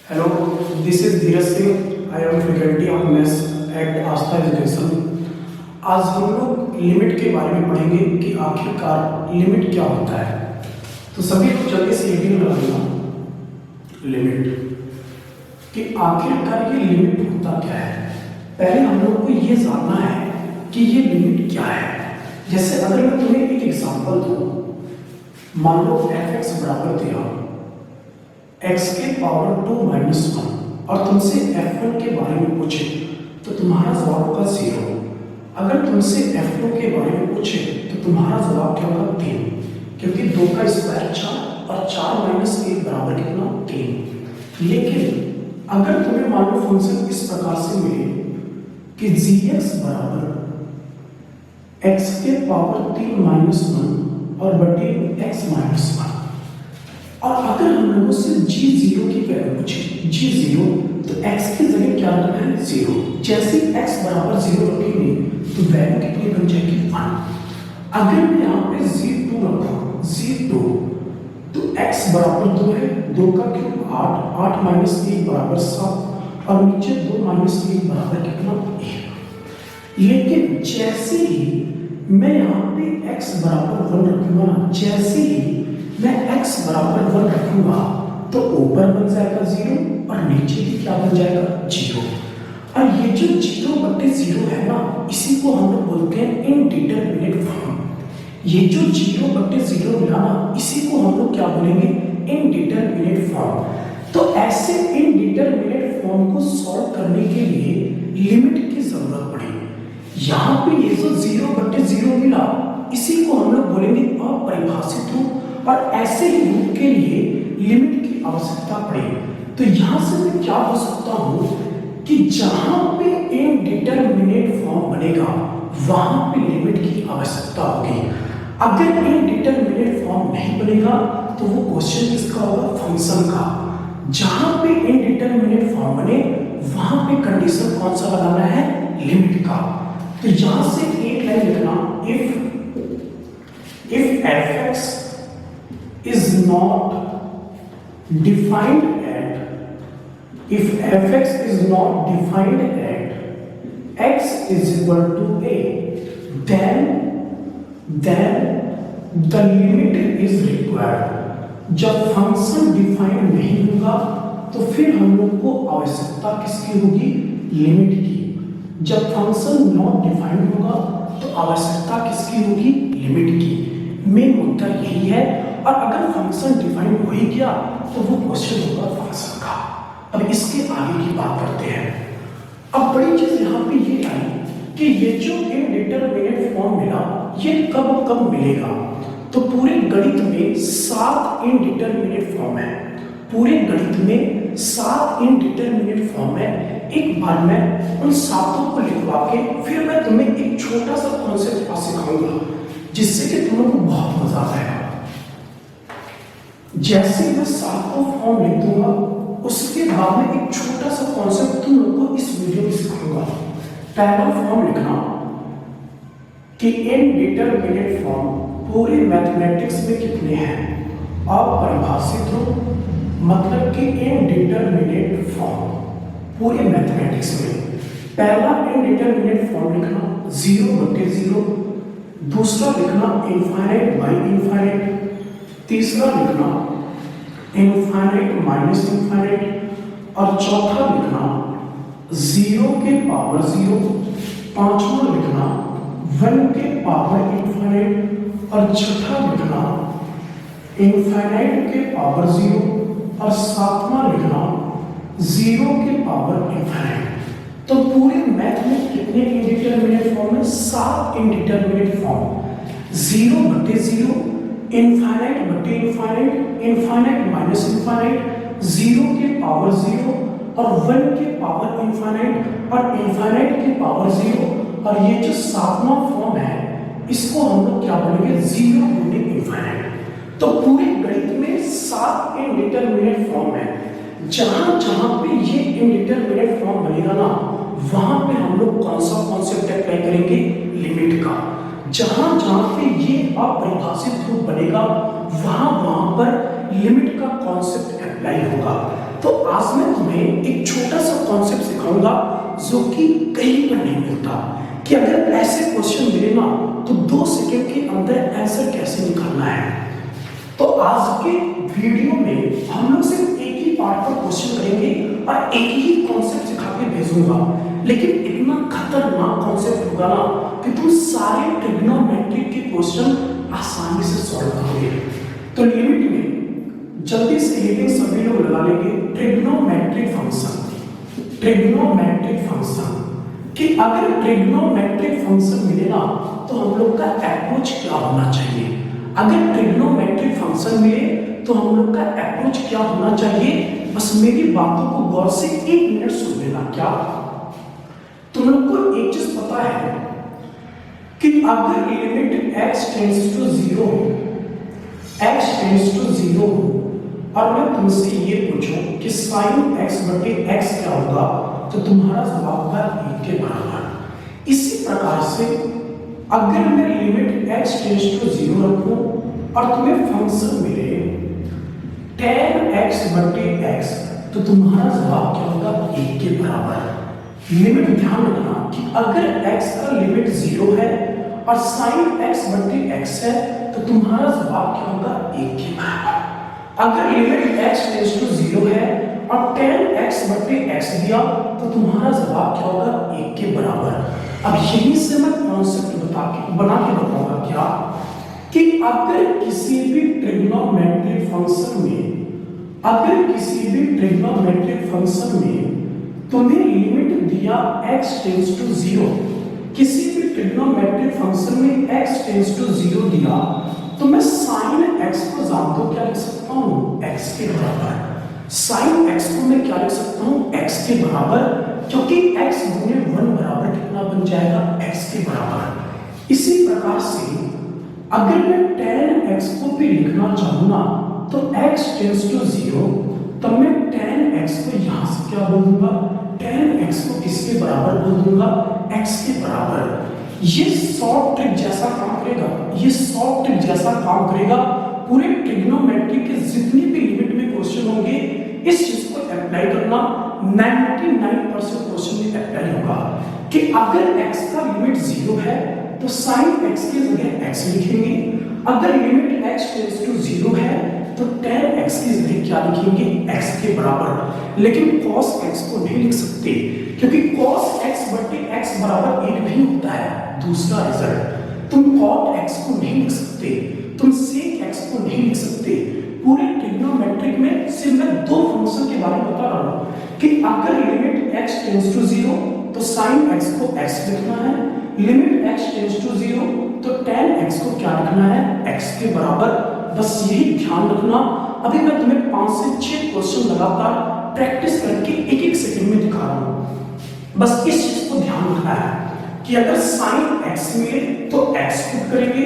Hello, this is Dheeraj Singh. I am faculty of maths at Aastha education. आज हम लोग limit के बारे में पढ़ेंगे कि आखिरकार लिमिट क्या होता है. तो सभी को जल्दी से रीडिंग लगाना. लिमिट कि आखिरकार ये लिमिट होता क्या है. पहले हम लोग को ये जानना है कि ये लिमिट क्या है. जैसे अगर मैं तुम्हें एक एग्जांपल दूं, मान लो f(x) बराबर दिया x के पावर 2 माइनस 1 और तुमसे f1 के बारे में पूछे तो तुम्हारा जवाब होगा 0. अगर तुमसे f2 के बारे में पूछे तो तुम्हारा जवाब क्या होगा 3, क्योंकि 2 का स्क्वायर 4 और 4 माइनस 1 बराबर कितना 3. लेकिन अगर तुम्हें मान लो फंक्शन इस प्रकार से मिले कि gx बराबर x के पावर 3 माइनस 1 और बटे x माइनस 1, और अगर हम लोगों से g0 की वैल्यू पूछे, g0 तो x की जगह क्या रखना है 0. जैसे x बराबर 0 रखेंगे तो वैल्यू कितनी बन जाएगी 1. अगर मैं यहाँ पे z2 रखूं, z2 तो x बराबर 2 है, 2 का क्यूब 8, 8 माइनस 1 बराबर 7 और नीचे 2 माइनस 1 बराबर कितना 1. लेकिन जैसे ही मैं यहाँ पे x बराबर 1 रखूंगा ना, जैसे ही मैं x बराबर 1 रखूंगा तो ऊपर बन जाएगा 0 और नीचे भी क्या बन जाएगा 0. और ये जो 0 बटे 0 है ना, इसी को हम लोग बोलते हैं इनडिटरमिनेट फॉर्म. ये जो 0 बटे 0 मिला ना, इसी को हम लोग क्या बोलेंगे इनडिटरमिनेट फॉर्म. तो ऐसे इनडिटरमिनेट फॉर्म को सॉल्व करने के लिए लिमिट की जरूरत पड़ी. यहाँ पे ये जो 0 बटे 0 मिला, इसी को हम लोग बोलेंगे अपरिभाषित रूप, और ऐसे ही रूप के लिए लिमिट की आवश्यकता पड़ी. तो यहां से मैं क्या हो सकता हूं कि जहां पे इनडिटरमिनेट फॉर्म बनेगा वहां पे लिमिट की आवश्यकता होगी. अगर इनडिटरमिनेट फॉर्म नहीं बनेगा तो वो क्वेश्चन किसका होगा, फंक्शन का. जहां पे इनडिटरमिनेट फॉर्म बने वहां पे कंडीशन कौन सा लगाना है, लिमिट का. तो यहां से एक लाइन लिखना, if f(x) is not defined at x is equal to a, then the limit is required. जब फंक्शन डिफाइंड नहीं होगा तो फिर हम लोग को आवश्यकता किसकी होगी, लिमिट की. जब फंक्शन नॉट डिफाइंड होगा तो आवश्यकता किसकी होगी, लिमिट की. मेन मुद्दा यही है. और अगर फंक्शन डिफाइन हो ही गया तो वो क्वेश्चन होगा फंक्शन का. अब इसके आगे की बात करते हैं. अब बड़ी चीज यहाँ पे ये आई कि ये जो इनडिटरमिनेट फॉर्म मिला ये कब कब मिलेगा. तो पूरे गणित में 7 इनडिटरमिनेट फॉर्म है. पूरे गणित में 7 इनडिटरमिनेट फॉर्म है. एक बार मैं उन 7 को लिखवा के फिर मैं तुम्हें एक छोटा सा कॉन्सेप्ट सिखाऊंगा जिससे कि तुम लोग को बहुत मजा आएगा. जैसे मैं 7 को फॉर्म लिख दूंगा उसके बाद में एक छोटा सा कॉन्सेप्ट तुम लोग को इस वीडियो में सिखाऊंगा. पहला फॉर्म लिखना कि इनडिटरमिनेट फॉर्म पूरे मैथमेटिक्स में कितने हैं. अपरिभाषित रूप मतलब कि इनडिटरमिनेट फॉर्म पूरे मैथमेटिक्स में. पहला इनडिटरमिनेट फॉर्म लिखना 0 बटे 0, दूसरा लिखना इनफाइनाइट बाई इनफाइनाइट, तीसरा लिखना इनफाइनाइट माइनस इनफाइनाइट, और चौथा लिखना 0 के पावर 0, पांचवा लिखना 1 के पावर इनफाइनाइट, और छठा लिखना इनफाइनाइट के पावर 0, और सातवां लिखना 0 के पावर इनफाइनाइट. तो पूरे मैथ में कितने इनडिटरमिनेट फॉर्म है, 7 इनडिटरमिनेट फॉर्म. 0 बटे 0, इनफाइनाइट बटे इनफाइनाइट, इनफाइनाइट माइनस इनफाइनाइट, 0 के पावर 0 और 1 के पावर इनफाइनाइट और इनफाइनाइट के पावर 0. और ये जो 7वां फॉर्म है इसको हम लोग क्या बोलेंगे, 0 गुणे इनफाइनाइट. तो पूरे गणित में 7 इनडिटरमिनेट फॉर्म है. जहां जहां पे ये इनडिटरमिनेट फॉर्म बनेगा ना वहां पे हम लोग कौन सा कॉन्सेप्ट अप्लाई करेंगे, लिमिट का. जहां जहां पे ये अपरिभाषित रूप बनेगा वहां पर लिमिट का कॉन्सेप्ट अप्लाई होगा. तो आज मैं तुम्हें एक छोटा सा कॉन्सेप्ट सिखाऊंगा जो कि कहीं पर नहीं मिलता, कि अगर ऐसे क्वेश्चन मिले ना तो 2 सेकंड के अंदर आंसर कैसे निकालना है। तो आज के वीडियो में हम लोग सिर्फ एक ही पार्ट पर क्वेश्चन करेंगे और एक ही कॉन्सेप्ट सिखा के भेजूंगा, लेकिन इतना खतरनाक कॉन्सेप्ट होगा ना कि तुम सारे ट्रिग्नोमेट्री के क्वेश्चन आसानी से सॉल्व करोगे। तो लिमिट में जल्दी से हेडिंग सभी लोग लगा लेंगे, ट्रिग्नोमेट्रिक फंक्शन। ट्रिग्नोमेट्रिक फंक्शन कि अगर ट्रिग्नोमेट्रिक फंक्शन मिले ना तो हम लोग का अप्रोच क्या होना चाहिए। अगर ट्रिग्नोमेट्रिक फंक्शन मिले तो हम लोग का अप्रोच क्या होना चाहिए। बस मेरी बातों को गौर से 1 मिनट सुन लेना। क्या तुम लोग को एक चीज पता है कि अगर limit x tends to 0 x tends to 0 और मैं तुमसे ये पूछूं कि sin x बटे x क्या होगा, तो तुम्हारा जवाब होगा 1 के बराबर। इसी प्रकार से अगर मैं लिमिट x टेंड्स टू 0 रखूं और तुम्हें फंक्शन मिले tan x बटे x, तो तुम्हारा जवाब क्या होगा 1 के बराबर। लिमिट ध्यान रखना कि अगर x का लिमिट 0 है और sin x बटे x है तो तुम्हारा जवाब क्या होगा 1 के बराबर। अगर लिमिट x टेंड्स टू 0 है और tan x बटे x दिया तो तुम्हारा जवाब क्या होगा 1 के बराबर। अब यहीं से मैं कॉन्सेप्ट बना के बताऊंगा क्या कि अगर किसी भी ट्रिग्नोमेट्रिक फंक्शन में तुम्हें लिमिट दिया x टेंड्स टू 0, किसी भी ट्रिग्नोमेट्रिक फंक्शन में x टेंड्स टू 0 दिया तो मैं sin x को जानता हूं, क्या लिख सकता हूं x के बराबर। sin x को मैं क्या लिख सकता हूं x के बराबर, क्योंकि x गुने 1 बराबर कितना बन जाएगा x के बराबर। इसी प्रकार से अगर मैं tan x को भी लिखना चाहूँ ना तो x टेंड्स टू 0, तब मैं tan x को यहां से क्या बोल दूंगा, tan x को किसके बराबर बोल दूंगा x के बराबर। ये शॉर्ट ट्रिक जैसा काम करेगा, पूरे ट्रिग्नोमेट्री के जितने भी लिमिट में क्वेश्चन होंगे इस चीज को अप्लाई करना 99% क्वेश्चन में अप्लाई होगा कि अगर x का लिमिट 0 है तो sin x की जगह x लिखेंगे, अगर लिमिट x टेंड्स टू 0 है तो tan x की जगह क्या लिखेंगे x के बराबर। लेकिन cos x को नहीं लिख सकते क्योंकि cos x बटे x बराबर 1 भी होता है। दूसरा रिजल्ट, तुम cot x को नहीं लिख सकते, तुम sec x को नहीं लिख सकते। पूरे ट्रिग्नोमेट्रिक में सिर्फ मैं 2 फंक्शन के बारे में बता रहा हूं कि अगर लिमिट x टेंड्स टू 0 तो sin x को x लिखना है, लिमिट x टेंड्स टू 0 तो tan x को क्या लिखना है x के बराबर। बस यही ध्यान रखना। अभी मैं तुम्हें 5 से 6 क्वेश्चन लगातार प्रैक्टिस करके 1-1 सेकंड में दिखा रहा हूं। बस इस चीज को ध्यान रखना है कि अगर sin x मिले तो x पुट करेंगे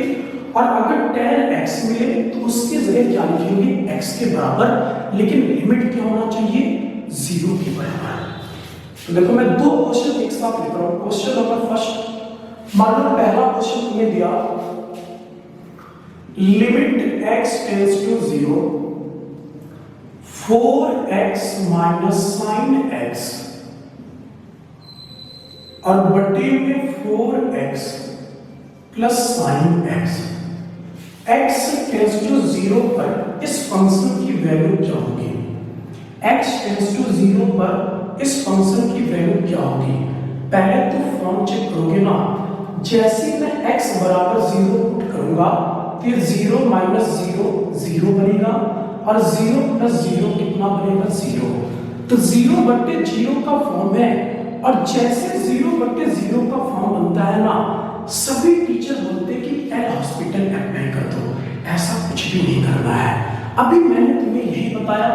और अगर tan x मिले तो उसके जगह क्या लिखेंगे x के बराबर, लेकिन लिमिट क्या होना चाहिए 0 के बराबर। तो देखो मैं 2 क्वेश्चन एक साथ लिख रहा हूं। क्वेश्चन नंबर फर्स्ट, मान लो पहला क्वेश्चन तुम्हें दिया limit x tends to 0 4x minus sin x और बटे में 4x plus sin x। x tends to 0 पर इस फंक्शन की वैल्यू क्या होगी, x टेंड्स टू 0 पर इस फंक्शन की वैल्यू क्या होगी। पहले तो फॉर्म चेक करोगे ना, जैसे मैं x बराबर 0 पुट करूंगा फिर 0 माइनस 0 0 बनेगा और 0 प्लस 0 कितना बनेगा 0। तो 0 बट्टे 0 का फॉर्म है और जैसे 0 बट्टे 0 का फॉर्म बनता है ना, सभी टीचर बोलते हैं कि एल हॉस्पिटल अप्लाई कर दो। ऐसा कुछ भी नहीं करना है। अभी मैंने तुम्हें यही बताया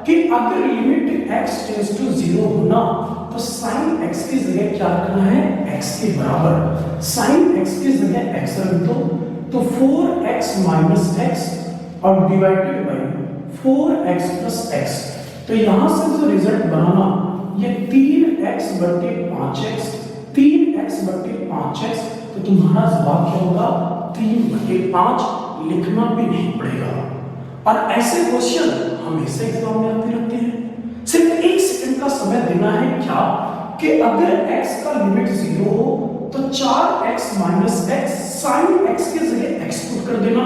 कि अगर लिमिट x टेंड्स टू 0 होना तो sin x की जगह क्या रखना है x के बराबर। sin x की जगह x रख दो तो 4x माइनस x और divided by 4x plus x। तो यहां से जो रिजल्ट बनाना ये 3x बटे 5x, 3x बटे 5x, तो तुम्हारा जवाब क्या होगा 3 बटे 5। लिखना भी नहीं पड़ेगा। और ऐसे क्वेश्चन हमेशा एग्जाम में आते रहते हैं। सिर्फ इतना समय देना है क्या कि अगर x का लिमिट 0 हो तो 4x minus x sign x के जगह x पुट कर देना।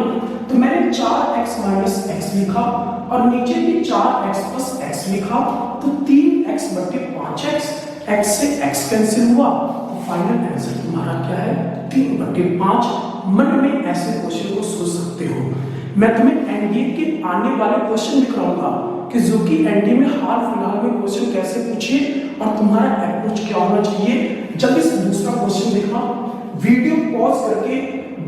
तो मैंने 4x माइनस एक्स लिखा और नीचे भी 4x प्लस x लिखा, तो 3x बटे 5x, x से x कैंसिल हुआ, तो फाइनल आंसर तुम्हारा क्या है 3 बटे 5। मन में ऐसे क्वेश्चन को सोच सकते हो। मैं तुम्हें एनडीए के आने वाले क्वेश्चन दिखाऊंगा कि जो कि एनडीए में हाल फिलहाल में क्वेश्चन कैसे पूछे और तुम्हारा अप्रोच क्या होना चाहिए। जब इस दूसरा क्वेश्चन देखना, वीडियो पॉज करके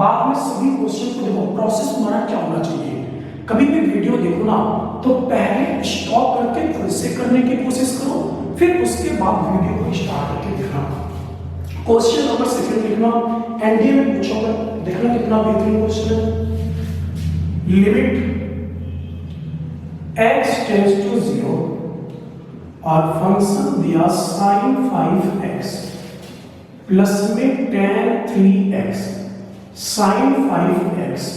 बाद में सभी क्वेश्चन को देखो, प्रोसेस तुम्हारा क्या होना चाहिए। कभी भी वीडियो देखो ना तो पहले स्टॉप करके खुद से करने की कोशिश करो, फिर उसके बाद वीडियो को स्टार्ट करके देखना। क्वेश्चन नंबर सेकंड लिखना, एनडीए में पूछा होगा, देखना कितना बेहतरीन क्वेश्चन है। लिमिट x टेंड्स टू 0 और फंक्शन दिया sin 5x प्लस में tan 3x sin 5x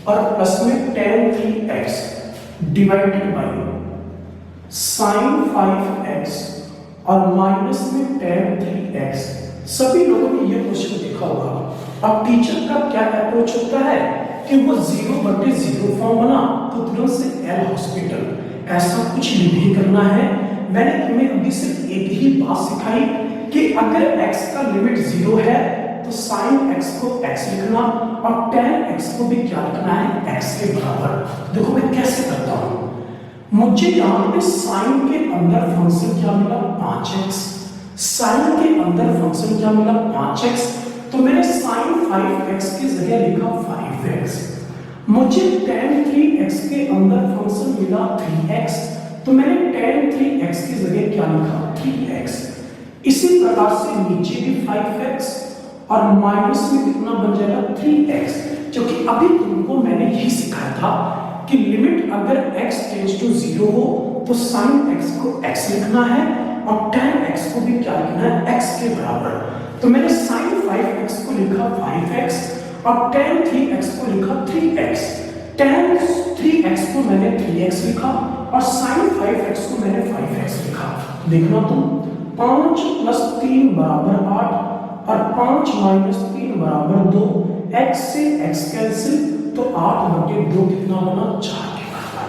और प्लस में tan 3x divided by sin 5x और माइनस में tan 3x। सभी लोगों ने यह क्वेश्चन देखा होगा। अब टीचर का क्या अप्रोच होता है कि वो 0/0 फॉर्म बना तो तुरंत से एल हॉस्पिटल, ऐसा कुछ नहीं करना है। मैंने तुम्हें अभी सिर्फ एक ही बात सिखाई कि अगर x का लिमिट 0 है तो sin x को x लिखना और tan x को भी क्या लिखना है x के बराबर। देखो मैं कैसे करता हूं। मुझे यहां पे sin के अंदर फंक्शन क्या मिला 5x, sin के अंदर फंक्शन क्या मिला 5x, तो मैंने sin 5x की जगह लिखा 5x। मुझे tan 3x के अंदर फंक्शन मिला 3x, तो मैंने tan 3x की जगह क्या लिखा 3x। इसी प्रकार से नीचे भी 5x और माइनस में कितना बन जाएगा 3x, क्योंकि अभी तुमको मैंने यही सिखाया था कि लिमिट अगर x टेंड्स टू 0 हो तो sin x को x लिखना है और tan x को भी क्या लिखना है x के बराबर। तो मैंने sin 5x को लिखा 5x और tan 3x को लिखा 3x। tan 3x को मैंने 3x लिखा और sin 5x को मैंने 5x लिखा। देखना तुम 5 + 3 = 8 और 5 - 3 = 2, x से x कैंसिल, तो 8/2 कितना बना 4 के बराबर।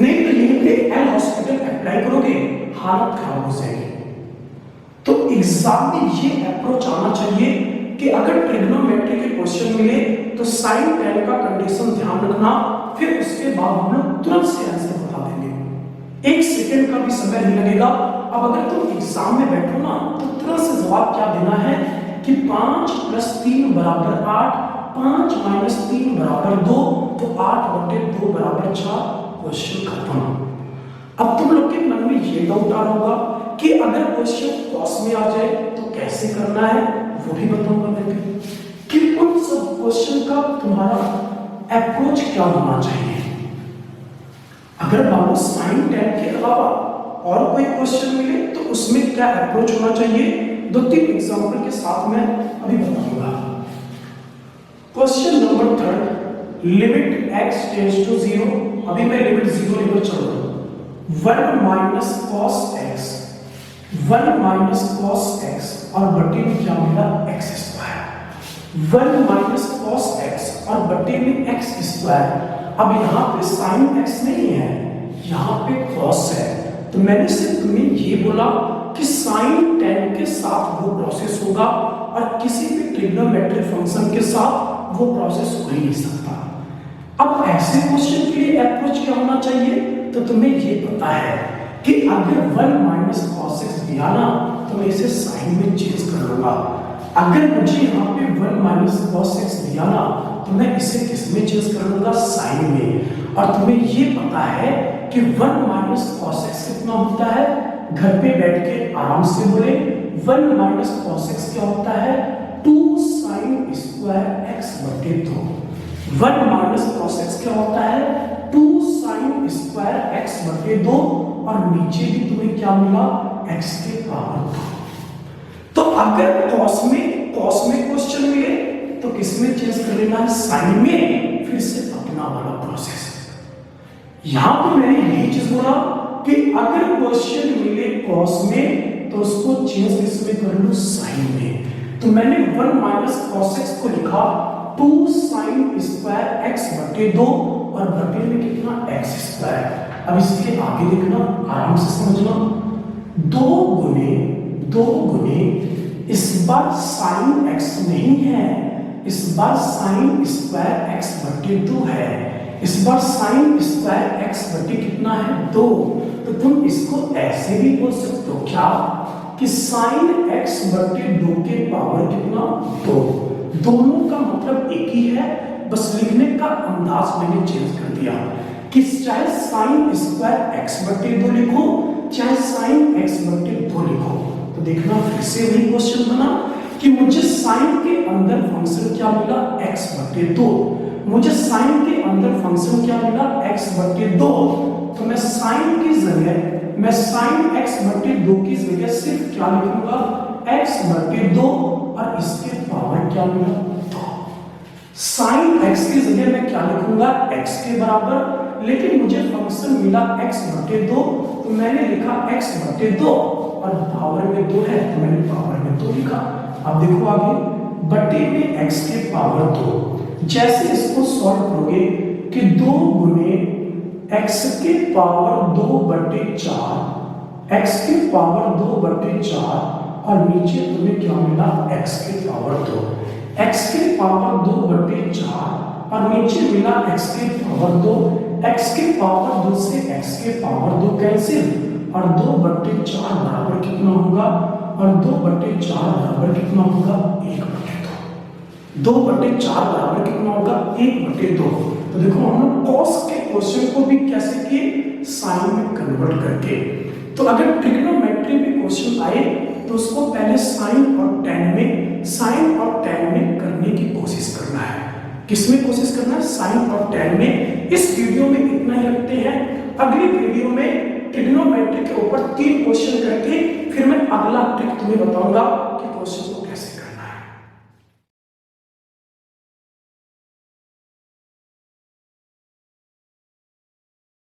नहीं तो यहीं पे एल हॉस्पिटल अप्लाई करोगे हालत खराब हो जाएगी। तो एग्जाम में ये अप्रोच आना चाहिए कि अगर ट्रिग्नोमेट्री के क्वेश्चन मिले तो साइन tan का कंडीशन ध्यान रखना, फिर उसके बाद हम लोग तुरंत से आंसर बता देंगे। 1 सेकंड का भी समय नहीं लगेगा। अब अगर तुम एग्जाम में बैठो ना तो तुरंत से जवाब क्या देना है कि 5 + 3 = 8, 5 - 3 = 2, तो 8/2 = 4। क्वेश्चन खत्म। अब तुम लोग के मन में ये डाउट आ रहा होगा कि अगर क्वेश्चन कॉस में आ जाए तो कैसे करना है, वो भी बताऊंगा मैं कि उन सब क्वेश्चन का तुम्हारा अप्रोच क्या होना चाहिए। अगर मान लो sin tan के अलावा और कोई क्वेश्चन मिले तो उसमें क्या अप्रोच होना चाहिए, 2-3 एग्जांपल के साथ मैं अभी बताऊंगा। Question number 3, limit x tends to 0। अभी मैं लिमिट 0 लेकर चल रहा हूं। 1 - cos x, 1 - cos x और बटे में क्या मिला x²। 1 - cos x और बटे में x²। अब यहाँ पे sin x नहीं है, यहाँ पे cos है, तो मैंने सिर्फ तुम्हें ये बोला कि sin tan के साथ वो प्रोसेस होगा और किसी भी ट्रिग्नोमेट्रिक फंक्शन के साथ वो प्रोसेस हो ही नहीं सकता। अब ऐसे क्वेश्चन के लिए अप्रोच क्या होना चाहिए, तो तुम्हें ये पता है कि अगर 1 - cos x दिया ना तो मैं इसे साइन में चेंज कर लूंगा। अगर मुझे यहाँ पे 1 - cos x दिया ना तो मैं इसे किस में चेंज कर लूंगा साइन में। और तुम्हें ये पता है कि 1 - cos x कितना होता है, घर पे बैठ के आराम से बोले 1 - cos x क्या होता है 2 sin² x/2। 1 - cos x क्या होता है 2 sin² x/2 और नीचे भी तुम्हें क्या मिला x के बराबर 2। तो अगर cos में क्वेश्चन मिले तो किसमें चेंज कर लेना है साइन में, फिर से अपना वाला प्रोसेस। यहां पर मैंने यही चीज बोला कि अगर क्वेश्चन मिले कॉस में तो उसको चेंज किसमें कर लो, साइन में। तो मैंने 1 माइनस कॉस एक्स को लिखा 2 साइन स्क्वायर एक्स बटे 2 और बटे में कितना एक्स स्क्वायर। अब इसके आगे देखना, आराम से समझना, 2 गुने इस बार साइन एक्स नहीं है, इस बार साइन स्क्वायर एक्स बटे 2 है, इस बार साइन स्क्वायर एक्स बटे कितना है 2। तो तुम इसको ऐसे भी बोल सकते हो क्या कि साइन एक्स बटे 2 के पावर कितना 2। दोनों का मतलब एक ही है, बस लिखने का अंदाज मैंने चेंज कर दिया कि चाहे साइन स्क्वायर एक्स बटे 2 लिखो चाहे साइन एक्स बटे 2 लिखो। तो देखना फिर से वही क्वेश्चन बना कि मुझे साइन के अंदर फंक्शन क्या मिला x बटे 2, मुझे साइन के अंदर फंक्शन क्या मिला x बटे 2। तो मैं साइन की जगह, मैं साइन x बटे 2 की जगह सिर्फ क्या लिखूंगा x बटे 2 और इसके पावर क्या मिला 2। साइन x की जगह मैं क्या लिखूंगा x के बराबर, लेकिन मुझे फंक्शन मिला x बटे 2 तो मैंने लिखा x बटे 2 और पावर में 2 है तो मैंने पावर में 2 लिखा। अब देखो आगे, बटे में x के पावर 2, जैसे इसको सॉल्व करोगे कि 2 गुने x के पावर 2 बटे 4, x के पावर 2 बटे 4 और नीचे तुम्हें क्या मिला x के पावर 2, x के पावर 2 बटे 4 और नीचे मिला x के पावर 2, x के पावर 2 से x के पावर 2 कैंसिल और 2 बटे 4 बराबर कितना होगा, और 2 बटे 4 बराबर कितना होगा 1 बटे 2। 2 बटे 4 बराबर कितना होगा 1 बटे 2। तो देखो हम लोग कॉस के क्वेश्चन को भी कैसे किए, साइन में कन्वर्ट करके। तो अगर ट्रिग्नोमेट्री में क्वेश्चन आए तो उसको पहले साइन और टैन में, साइन और टैन में करने की कोशिश करना है। किसमें कोशिश करना है, साइन और टैन में। इस वीडियो में इतना ही रखते हैं, अगली वीडियो में ट्रिग्नोमेट्री के ऊपर 3 क्वेश्चन करके फिर मैं अगला ट्रिक तुम्हें बताऊंगा।